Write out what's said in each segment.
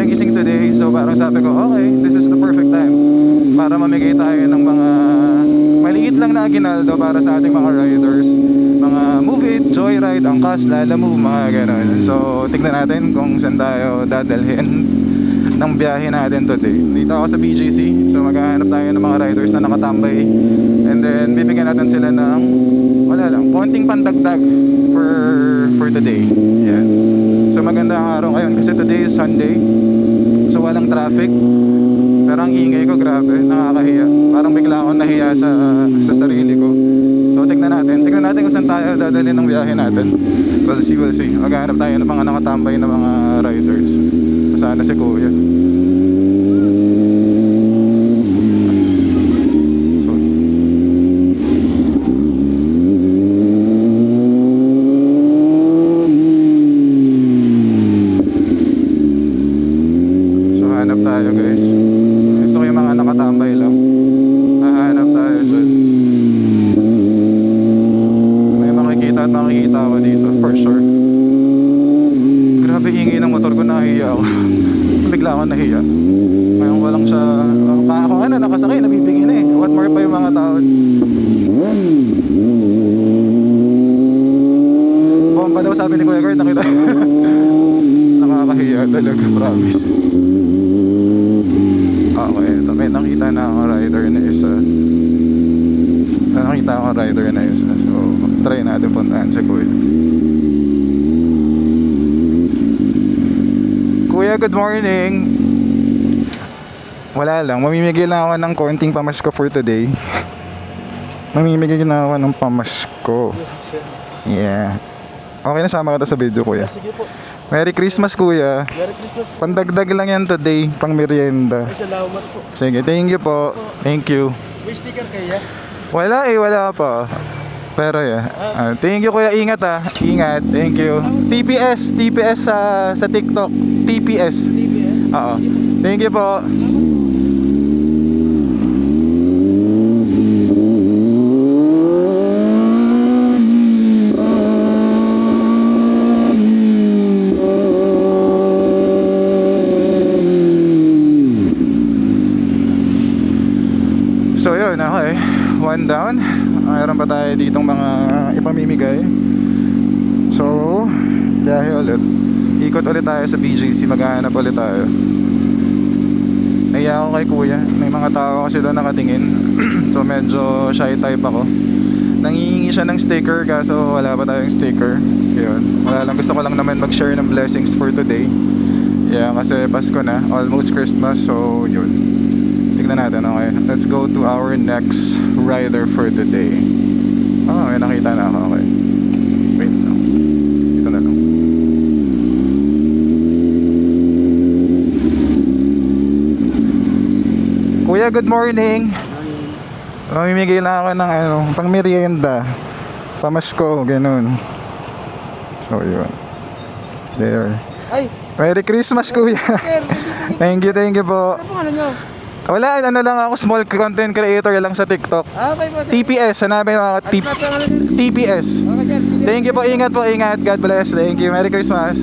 nagising today. So parang sabi ko, okay, this is the perfect time para mamigay tayo ng mga maliit lang na aginaldo para sa ating mga riders. Mga Move It, Joyride, Angkas, Lalamove, mga ganun. So tignan natin kung saan tayo dadalhin ng biyahe natin today. Dito ako sa BGC. So maghahanap tayo ng mga riders na nakatambay. And then bibigyan natin sila ng wala lang, konting pandagdag for today. Yan. So maganda ang araw ngayon kasi today is Sunday. So walang traffic. Pero ang ingay ko, grabe, nakakahiya. Parang bigla akong nahiya sa sarili ko. So tignan natin kung saan tayo dadalhin ng biyahe natin. We'll see. Maghahanap tayo ng mga nakatambay na mga riders. Sana si Kuya. Sabi ni Kuya Gert, nakita nakakahiya talaga, promise. Okay, ito, may nakita na akong rider na isa. So try natin puntahan si Kuya. Kuya, good morning. Wala lang, mamimigay lang ako ng konting pamasko for today. Mamimigay na ako ng pamasko. Yeah. Okay na, sama kita sa video, Kuya. Sige po. Merry Christmas, Kuya. Merry Christmas po. Pandagdag lang yan today, pang merienda. Ay, salamat po. Sige, thank you po. Thank you. May sticker kaya? Wala pa. Pero yeah. Thank you, Kuya. Ingat ah. Ingat. Thank you. TPS sa TikTok. TPS. TBS? Oo. Thank you po. So yun, okay. One down. Mayroon pa tayo ditong mga ipamimigay. So biyahe ulit. Ikot ulit tayo sa BGC. Maghahanap ulit tayo. Naiya ako kay Kuya. May mga tao kasi doon nakatingin. So medyo shy type ako. Nangihingi siya ng sticker kaso wala pa tayong sticker. Yun. Wala lang, gusto ko lang naman mag-share ng blessings for today. Yeah, kasi Pasko na, almost Christmas. So yun. Tignan natin, okay. Let's go to our next rider for today. Oh, may nakita na ako, okay. Wait lang. Ito na lang. Kuya, good morning. Mamimigay lang ako ng pang merienda. Pamasko, ganun. So, yun. There. Ay! Merry Christmas, Kuya. Thank you po. Ano po nyo? Wala, lang ako, small content creator lang sa TikTok. Okay po. TPS, sanabi mo ako, TPS. Okay, sir. Thank you po, ingat. God bless. Thank you. Merry Christmas.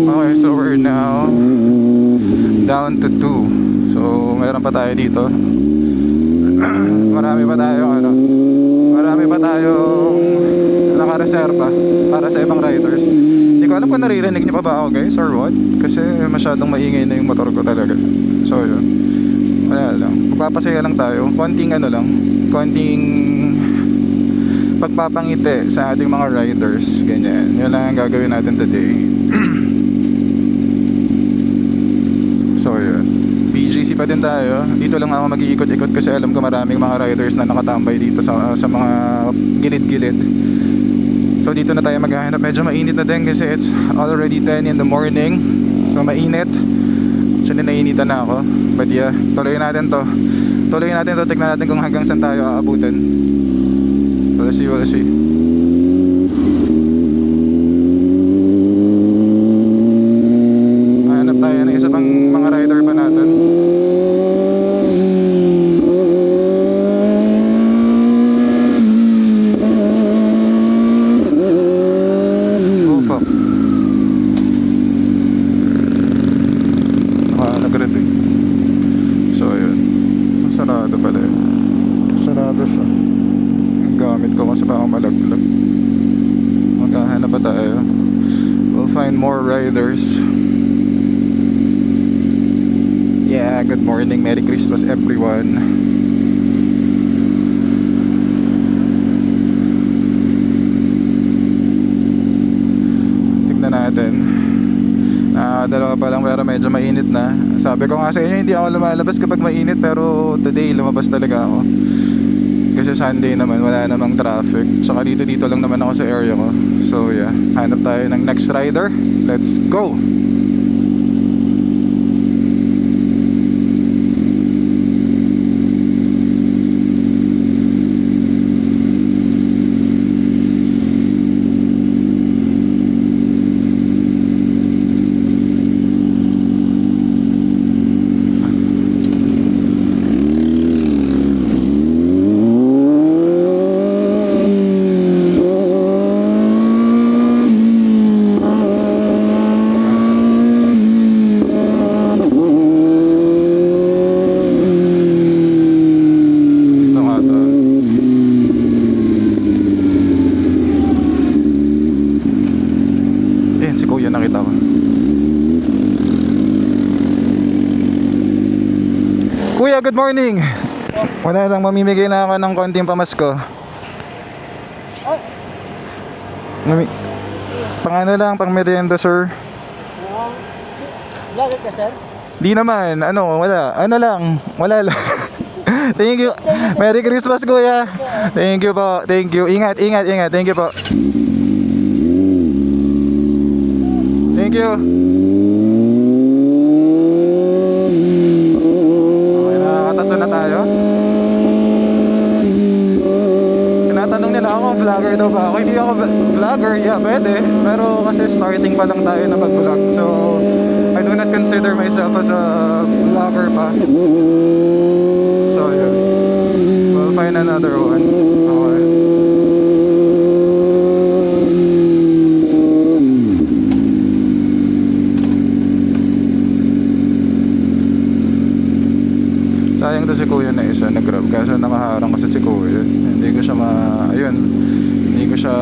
Okay, so we're now down to 2. So, meron pa tayo dito. Marami pa tayong nakareserva para sa ibang riders. Hindi ko alam kung naririnig niyo pa ba ako, guys, or what, kasi masyadong maingay na yung motor ko talaga. So yun, wala lang, magpapasaya lang tayo. Konting pagpapangiti sa ating mga riders. Ganyan, yun lang ang gagawin natin today. So yun, BGC pa din tayo. Dito lang ako mag-iikot-ikot kasi alam ko maraming mga riders na nakatambay dito sa mga gilid-gilid. So dito na tayo maghahanap. Medyo mainit na din kasi it's already 10 in the morning. So mainit. Actually nainitan na ako. But yeah, tuloy natin to. Tignan natin kung hanggang saan tayo aabutan. We'll see. Hanap tayo ng isa pang mga rider pa natin. good morning, Merry Christmas everyone. Tignan natin. Dalawa pa lang pero medyo mainit na. Sabi ko nga sa inyo, hindi ako lumalabas kapag mainit, pero today lumabas talaga ako. Kasi Sunday naman, wala namang traffic. Tsaka dito lang naman ako sa area ko. So yeah, hanap tayo ng next rider. Let's go! Kuya, good morning. Wala lang, mamimigay na ako ng konting pamasko. Pang ano lang, pang merienda, sir. Vlogger ka, sir? Di naman, wala lang. Thank you. Merry Christmas, kuya. Thank you po, thank you. Ingat. Thank you po. Thank you. Na tayo. Tinatanong nila ako, vlogger daw ba ako? Hindi ako vlogger, yeah, pwede. Pero kasi starting pa lang tayo na mag-vlog. So, I do not consider myself as a vlogger pa. So, yun. We'll find another one. Okay. Sayang to si kuya na isa, nag-grab kaso nakaharang kasi si kuya. Hindi ko siya hindi ko siya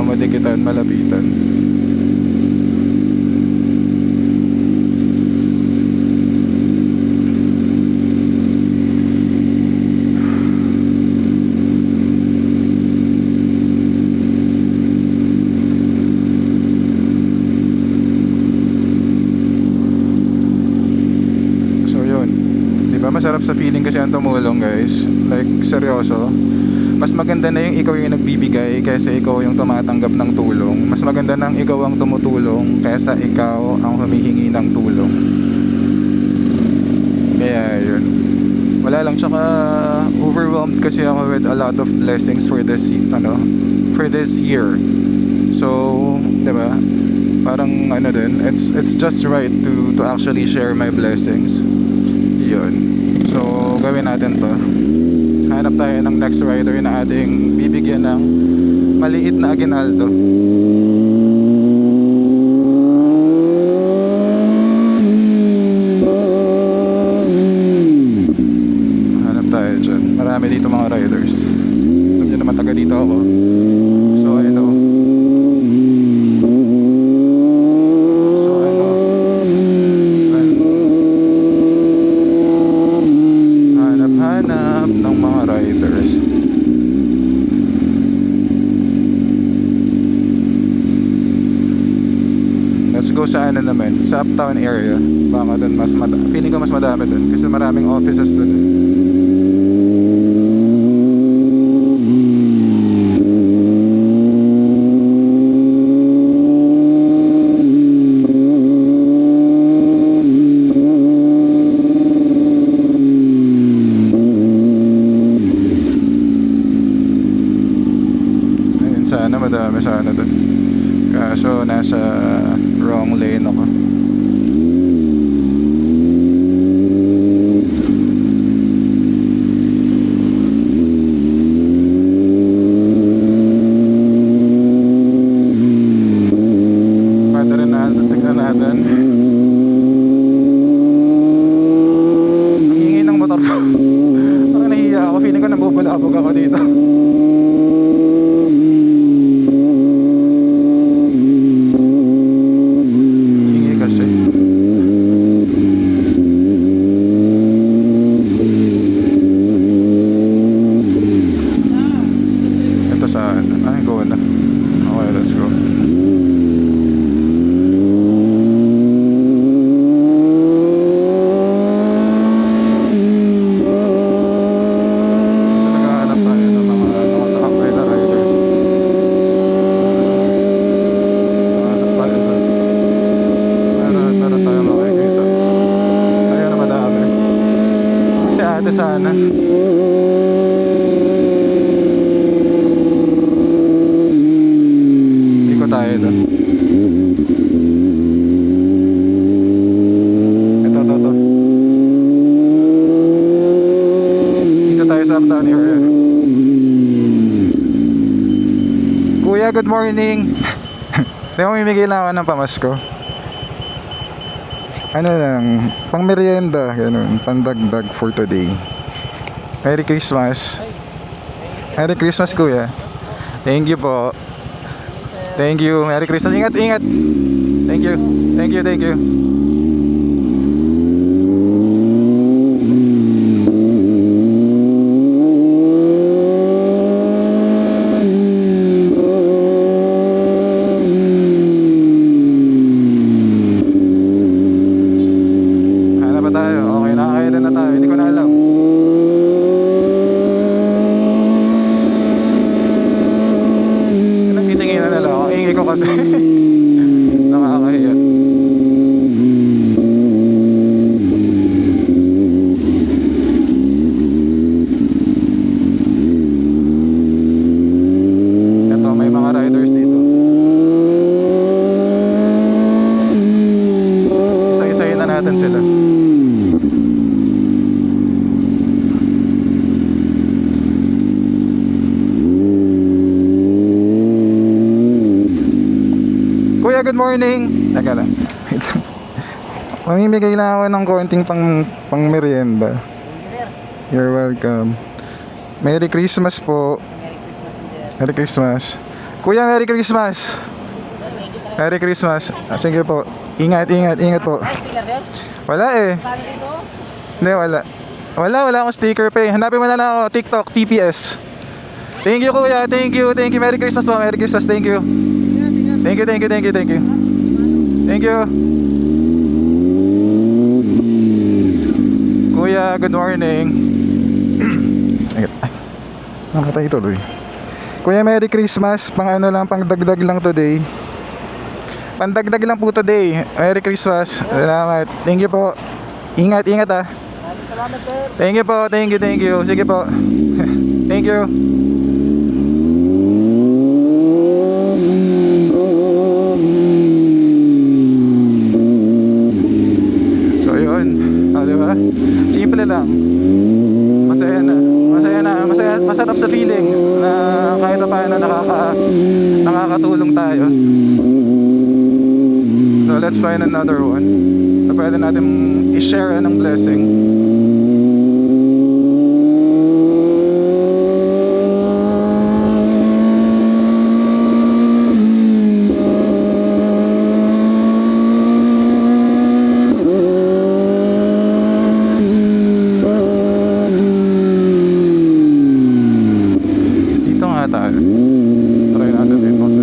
madikitan, malapitan. Masarap sa feeling kasi ang tumulong, guys. Like, seryoso. Mas maganda na yung ikaw yung nagbibigay kaysa ikaw yung tumatanggap ng tulong. Mas maganda nang ikaw ang tumutulong kaysa ikaw ang humihingi ng tulong. Kaya yun. Wala lang, tsaka overwhelmed kasi ako with a lot of blessings for this year. So, 'di ba? Parang din, it's just right to actually share my blessings. Yun. So, gawin natin to. Hanap tayo ng next rider na ating bibigyan ng maliit na aguinaldo. Hanap tayo dyan. Marami dito mga riders. Alam nyo naman, taga dito ako. So, ng mga riders. Let's go sa naman, sa uptown area. Baka dun feeling ko mas madami dun kasi maraming offices dun. Madami sana dun. Kaso nasa wrong lane ako. Pwede rin natin, tignan natin. Ang hingi ng motor ko. Parang nahiya ako, feeling ko nabubulabog ako dito. sana. Ikot tayo doon. Ito. Dito tayo sa uptown area. Kuya, good morning. Di mo mimigay lang ako ng pamasko. Ano lang, pang merienda, ganun, pandagdag for today. Merry Christmas. Merry Christmas, kuya. Thank you po. Thank you. Merry Christmas. Ingat, ingat. Thank you. Thank you, thank you. Hanap pa tayo. Okay, nakakailan na tayo. Hindi ko na alam. Nagtitinginan na lang ako. Ingay ko kasi. Nakakahiya. Ito, may mga riders dito. Isa-isahin na natin sila. Kuya, good morning. Teka lang. Wait lang. Mamimigay lang ako ng konting pang merienda. You're welcome. Merry Christmas po. Merry Christmas. Kuya, Merry Christmas. Merry Christmas. Sige po. Ingat, ingat, ingat po. Wala eh. Hindi, wala. Wala akong sticker pa eh. Hanapin mo na lang ako. TikTok, TPS. Thank you, kuya. Thank you. Merry Christmas po. Merry Christmas. Thank you. Thank you. Thank you. Kuya, good morning. Ay, nakatay tuloy. Kuya, Merry Christmas. Pang ano lang, pang dagdag lang today. Pandagdag lang po today. Merry Christmas. Salamat. Thank you po. Ingat, ingat ah. Thank you po. Thank you. Sige po. Thank you. So yun, diba? Simple lang. Masarap sa feeling na kahit pa paano nakakatulong tayo. So let's find another one na pwede natin i-share ng blessing. Dito nga tayo. Try natin dito kasi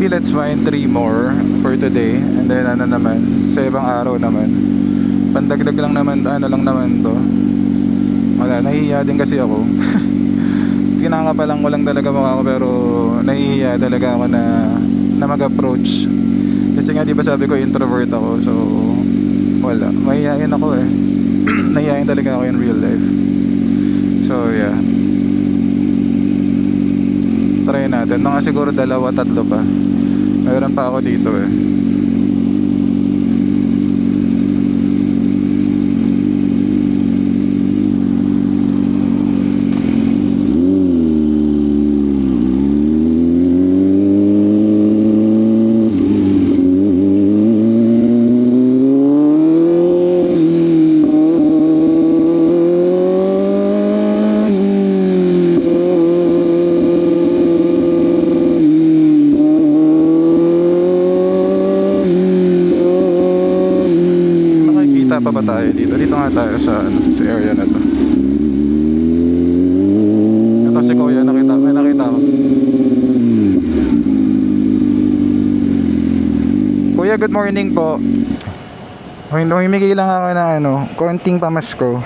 maybe let's find 3 more for today. And then ano naman, sa ibang araw naman. Pandagdag lang naman, ano lang naman to. Wala, nahihiya din kasi ako. Kinakapalan ko lang talaga mukha ko, pero nahihiya talaga ako na mag-approach. Kasi nga di ba sabi ko introvert ako, so wala, mahihiyain ako eh. Nahihiyain talaga ako in real life. So yeah, try natin. Mga siguro 2-3 pa. Mayroon pa ako dito eh. Pa ba tayo dito? Dito nga tayo sa area na to. Ito si Kuya, may nakita ko. Kuya, good morning po. Humimigay lang ako ng konting pamasko.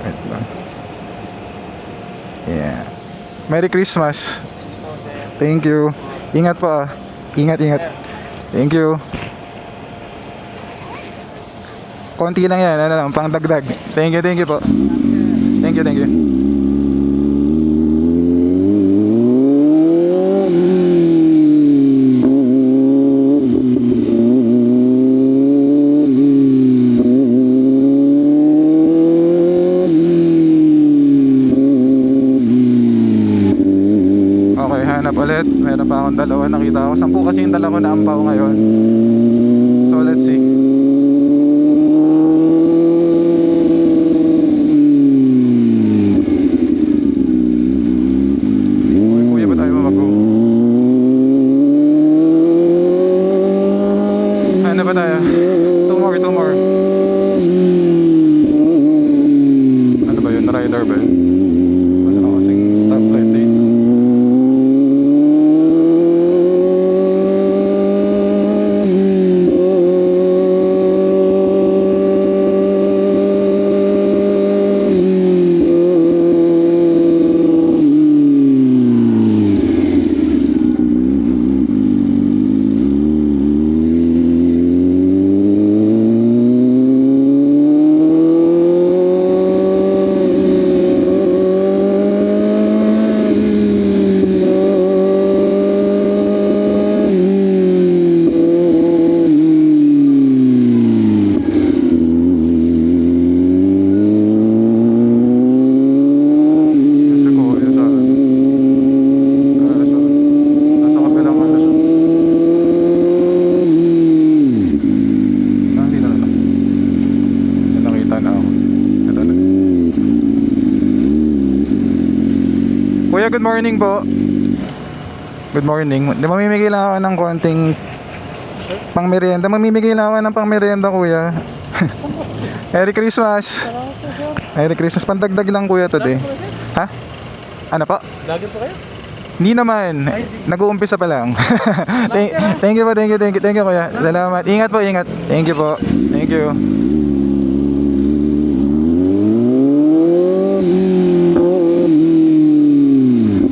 Wait lang. Yeah. Merry Christmas. Thank you. Ingat po ah. Ingat. Thank you. Konti lang yan, pang dagdag. Thank you po. Thank you. Okay, hanap ulit. Meron pa akong 2 nakita ko. 10 kasi yung dala ko na ampaw ngayon. So let's see. Ba tayo? 2 more. Ano ba yun? Rider ba yun? Wala na kasing stoplight dito. Kuya, good morning po. Good morning. Mamimigay lang ako ng konting pangmerienda. Mamimigay lang ako ng pangmerienda, kuya. Merry Christmas. Merry Christmas. Pandagdag lang, kuya, today. Ha? Ano po? Lagi po kayo? Hindi naman. Nag-uumpisa pa lang. Thank you po, thank you, kuya. Salamat. Ingat po, ingat. Thank you po. Thank you.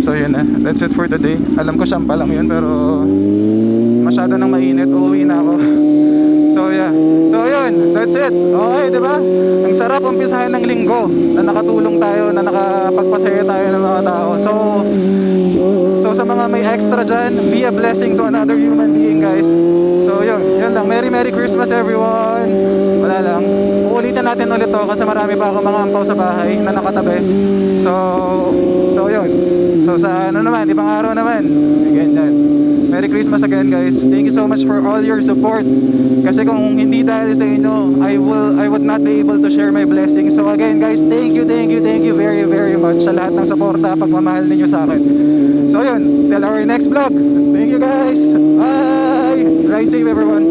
So yun na, that's it for today. Alam ko siyang pa lang yun, pero masyado nang mainit, uuwi na ako. So yeah, so yun, that's it. Okay, diba? Ang sarap umpisahan ng linggo na nakatulong tayo, na nakapagpasaya tayo ng mga tao. So sa mga may extra dyan, be a blessing to another human being, guys. So yun lang. Merry Christmas everyone. Wala lang, uulitin natin ulit to kasi marami pa ako mga ampaw sa bahay na nakatabi. So yun. So sa naman, ibang araw naman, ganyan. Merry Christmas again, guys. Thank you so much for all your support. Kasi kung hindi dahil sa inyo, I would not be able to share my blessings. So again, guys, thank you very much sa lahat ng suporta, pagmamahal ninyo sa akin. So yun, till our next vlog. Thank you, guys. Bye. Ride safe, everyone.